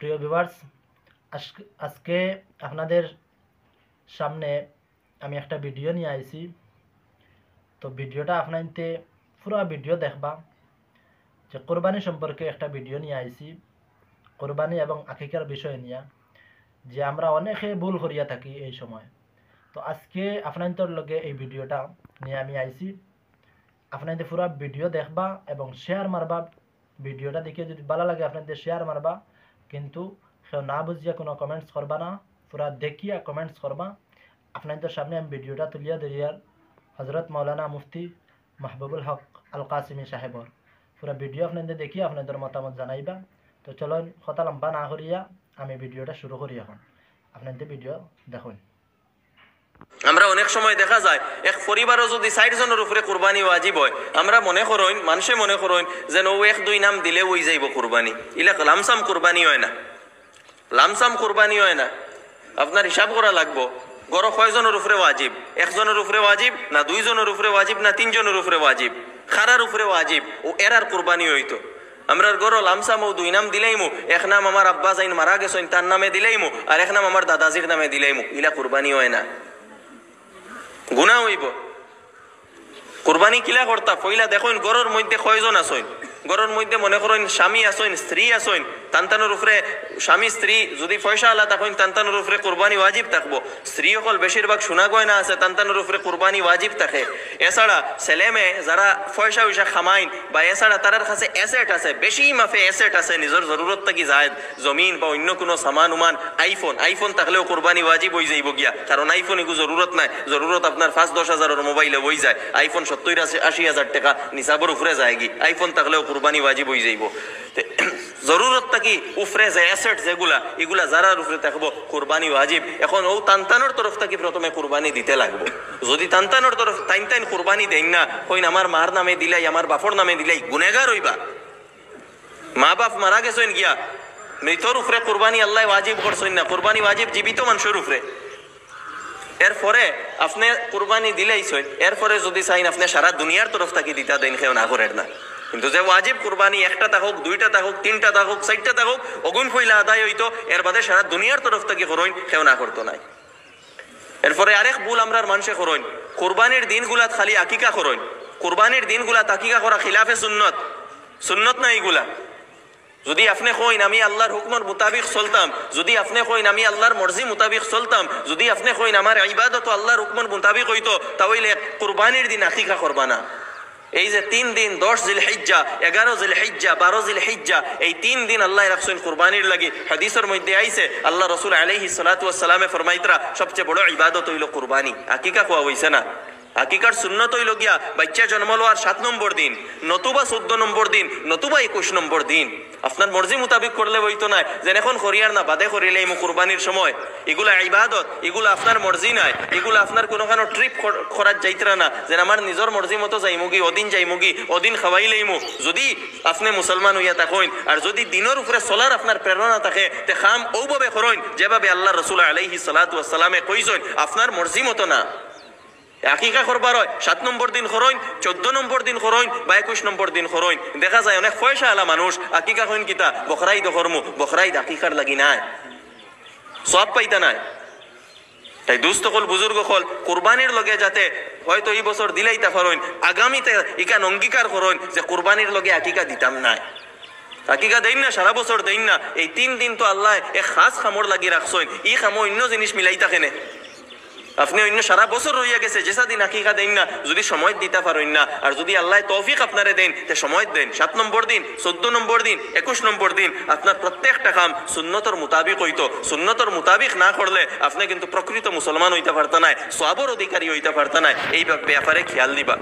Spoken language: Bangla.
প্রিয় ভিউয়ার্স, আজকে আপনাদের সামনে আমি একটা ভিডিও নিয়ে আইছি। তো ভিডিওটা আপনাইতে পুরো ভিডিও দেখবা। যে কোরবানি সম্পর্কে একটা ভিডিও নিয়ে আইছি, কোরবানি এবং আকিকার বিষয় নিয়ে, যে আমরা অনেকে ভুল করিয়া থাকি এই সময়। তো আজকে আপনাদের লগে এই ভিডিওটা নিয়ে আমি আইছি। আপনাদের পুরো ভিডিও দেখবা এবং শেয়ার মারবা। ভিডিওটা দেখে যদি ভালো লাগে আপনাদের শেয়ার মারবা, কিন্তু কেউ না বুঝিয়া কোনো কমেন্টস করবা না, পুরা দেখিয়া কমেন্টস করবা। আপনাদের সামনে আমি ভিডিওটা তুলিয়া ধরিয়ার হজরত মৌলানা মুফতি মাহবুবুল হক আল কাসিমি সাহেবর পুরা ভিডিও আপনাদের দেখিয়া আপনাদের মতামত জানাইবা। তো চলুন কথা লম্বা না করিয়া আমি ভিডিওটা শুরু করি। এখন আপনাদের ভিডিও দেখুন। আমরা অনেক সময় দেখা যায় এক পরিবারও যদি 60 জনের উপরে কুরবানি ওয়াজিব হয়, আমরা মনে করইন, মানুষে মনে করইন যেন ও 1-2 নাম দিলে ওই যাইব কুরবানি। ইলা লামসাম কুরবানি হয় না, লামসাম কুরবানি হয় না। আপনার হিসাব করা লাগবো গড় কয়জনের উপরে ওয়াজিব, 1 জনের উপরে ওয়াজিব না 2 জনের উপরে ওয়াজিব না 3 জনের উপরে ওয়াজিব, খারার উপরে ওয়াজিব, ও এরার কুরবানি হইতো। আমরা গড় লামসাম ও 2 নাম দিলাইমু, এক নাম আমার আব্বা যাইন মারা গেছেন তার নামে দিলাইমু, আর এক নাম আমার দাদাজির নামে দিলাইমু। ইলা কুরবানি হয় না, গুনাহ হইব। কুরবানি কিলা করতা পয়লা দেখুন গরর মধ্যে কয়জন আসইন। গরর মধ্যে মনে করেন স্বামী আসইন, স্ত্রী আসইন, তান্তানোর উপরে স্বামী স্ত্রী যদি পয়সা আলা থাকেন তান্তানোর উপরে কুরবানি ওয়াজিব থাকবো। স্ত্রী সকল বেশিরভাগ সোনা গয়না আছে, তান্তানোর উপরে কুরবানি ওয়াজিব থাকে। এছাড়া ছেলে মেয়ে যারা পয়সা উইসা খামাইন বা এছাড়া তার কাছে অ্যাসেট আছে, বেশি মাফে অ্যাসেট আছে, নিজের জরুরত থাকি যায় জমিন বা অন্য কোনো সামান উমান, আইফোন থাকলেও কুরবানি ওয়াজিব হয়ে যাইব গিয়া। কারণ আইফোন এগুলো জরুরত নাই, জরুরত আপনার 5-10 হাজারের মোবাইলে হয়ে যায়। আইফোন 70-80 হাজার টাকা নিসাবর উপরে যায় গি, আইফোন থাকলেও কুরবানি ওয়াজিব হয়ে যাইব। জরুরত থাকি উপরে যে অ্যাসেট যেগুলা, এগুলা যারার উপরে থাকবো কুরবানি ওয়াজিব। এখন ও তান্তানোর তরফ থেকে প্রথমে কুরবানি দিতে লাগবো। যদি তান্তানোর তরফ তাইন কুরবানি দেন না, কইন আমার মার নামে দিলাই, আমার বাপর নামে দিলাই, গুনেগার হইবা। মা বাপ মারা গেছেন গিয়া, মৃতর উপরে কুরবানি আল্লাহ ওয়াজিব করছেন না, কুরবানি ওয়াজিব জীবিত মানুষের উপরে। এরপরে আপনি কুরবানি দিলেইছেন, এরপরে যদি চাইন আপনি সারা দুনিয়ার তরফ থেকে দিতা দেন, কেউ না করেন না। কিন্তু যে ওয়াজিব কুরবানি 1টা থাকুক, 2টা থাকুক, 3টা থাকুক, 4টা থাকুক, অগুন ফইলা আদায় হইতো, এর বাদে সারা দুনিয়ার তরফ থেকে করইন, কেউ না করতো নাই। এরপরে আরেক ভুল আমরা মানুষে করইন, কুরবানির দিনগুলাত খালি আকিকা করইন। কুরবানির দিনগুলাত আকিকা করা খিলাফে সুন্নত না এইগুলা। যদি আপনি কইন আমি আল্লাহর হুকমের মোতাবিক চলতাম, যদি আপনি কইন আমি আল্লাহর মর্জি মোতাবিক চলতাম, যদি আপনি কইন আমার ইবাদত আল্লাহর হুকমের মোতাবিক হইতো, তাহলে কুরবানির দিন আকিকা করবা না। এই যে 3 দিন 10 জিলহিজ্জা, 11 জিলহিজ্জা, 12 জিলহিজ্জা, এই 3 দিন আল্লাহ রাখছেন কুরবানির লাগি। হাদিসের মধ্যে আইছে আল্লাহ রাসূল আলাইহিস সালাতু ওয়াস সালামে ফরমাইতরা সবচেয়ে বড় ইবাদত হইল কুরবানি। আকিকা কোয়া হইছে না। আকিকার সুন্নত হইল গিয়া বাচ্চা জন্ম লওয়ার 7 নম্বর দিন, নতুবা 14 নম্বর দিন, নতুবা 21 নম্বর দিন। আপনার মর্জি মোতাবিক করলে হইতো না যে এখন করিয়ার না বাদে করিলে এই কুরবানির সময়। এগুলা ইবাদত, এগুলা আপনার মর্জি নাই, এগুলা আপনার কোনো ট্রিপ করার যাইতরা না যে আমার নিজের মর্জি মতো যাইমুগি, ওদিন যাইমুগি, ওদিন খাওয়াইলেইমু। যদি আপনি মুসলমান হইয়া থাকেন আর যদি দিনের উপরে চলার আপনার প্রেরণা থাকে, তে খাম ওভাবে করেন যেভাবে আল্লাহ রাসূল আলাইহিস সালাতু ওয়াস সালামে কইছেন, আপনার মর্জি মতো না। আকিকা করবার হয় 7 নম্বর দিন করইন, 14 নম্বর দিন করইন বা 21 নম্বর দিন করইন। দেখা যায় অনেক পয়সা আলা মানুষ আকিকা কইন কিতা বখরাই দখরমু, বখরাই আকিকার লাগি নাই, সব পাইতা নাই। তাই দুস্থ কল বুজুর্গ কল কুরবানির লগে যাতে হয়তো এই বছর দিলেই তা ফরইন, আগামীতে ইকান অঙ্গীকার করইন যে কুরবানির লগে আকিকা দিতাম না। আকিকা দেন না, সারা বছর দেন না। এই 3 দিন তো আল্লাহ এক খাস খামর লাগি রাখছেন, ই খামো অন্য জিনিস মিলাই থাকেনে। আপনি অন্য সারা বছর রইয়া গেছে, যেসা দিন আকিকা দেন না, যদি সময় দিতে পারেন না, আর যদি আল্লাহ তৌফিক আপনারে দেন তে সময় দেন। 7 নম্বর দিন, 14 নম্বর দিন, 21 নম্বর দিন আপনার প্রত্যেকটা কাম সুন্নতর মোতাবিক হইতো। সুন্নতর মোতাবিক না করলে আপনি কিন্তু প্রকৃত মুসলমান হইতে পারত না, সওয়াবের অধিকারী হইতে পারত না। এই ব্যাপারে খেয়াল দিবা।